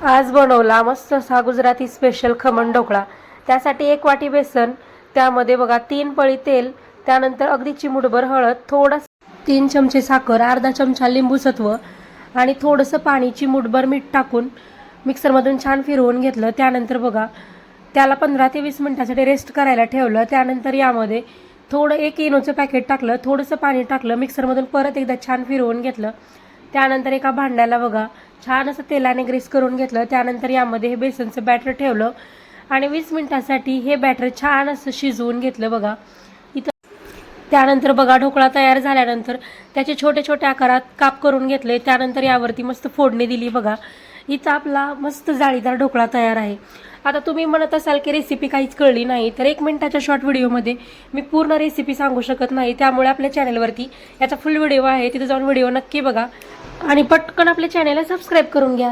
आज बनवला मस्त असा गुजराती स्पेशल खमण ढोकळा। त्यासाठी 1 वाटी बेसन, त्यामध्ये बघा 3 पळी तेल, त्यानंतर अगदी चिमूटभर हळद, थोडंसं 3 चमचे साखर, अर्धा चमचा लिंबू सत्व आणि थोडंसं पाणी, चिमूटभर मीठ टाकून मिक्सरमधून छान फिरवून घेतलं। त्यानंतर बघा त्याला 15 ते 20 मिनिटांसाठी रेस्ट करायला ठेवलं। त्यानंतर यामध्ये थोडं 1 इनोचं पॅकेट टाकलं, थोडंसं पाणी टाकलं, मिक्सरमधून परत एकदा छान फिरवून घेतलं। त्यानंतर एका भांड्याला बघा छान असं तेलाने ग्रीस करून घेतलं। त्यानंतर यामध्ये हे बेसनचं बॅटर ठेवलं आणि 20 मिनिटांसाठी हे बॅटर छान असं शिजवून घेतलं बघा इथं। त्यानंतर बघा ढोकळा तयार झाल्यानंतर त्याचे छोटे छोटे आकारात काप करून घेतले। त्यानंतर यावरती मस्त फोडणी दिली बघा। इथं आपला मस्त जाळीदार ढोकळा तयार आहे। आता तुम्ही म्हणत असाल की रेसिपी काहीच कळली नाही, तर 1 मिनिटाच्या शॉर्ट व्हिडिओमध्ये मी पूर्ण रेसिपी सांगू शकत नाही। त्यामुळे आपल्या चॅनलवरती याचा फुल व्हिडिओ आहे, तिथे जाऊन व्हिडिओ नक्की बघा आणि पटकन आपल्या चॅनलला सबस्क्राईब करून घ्या।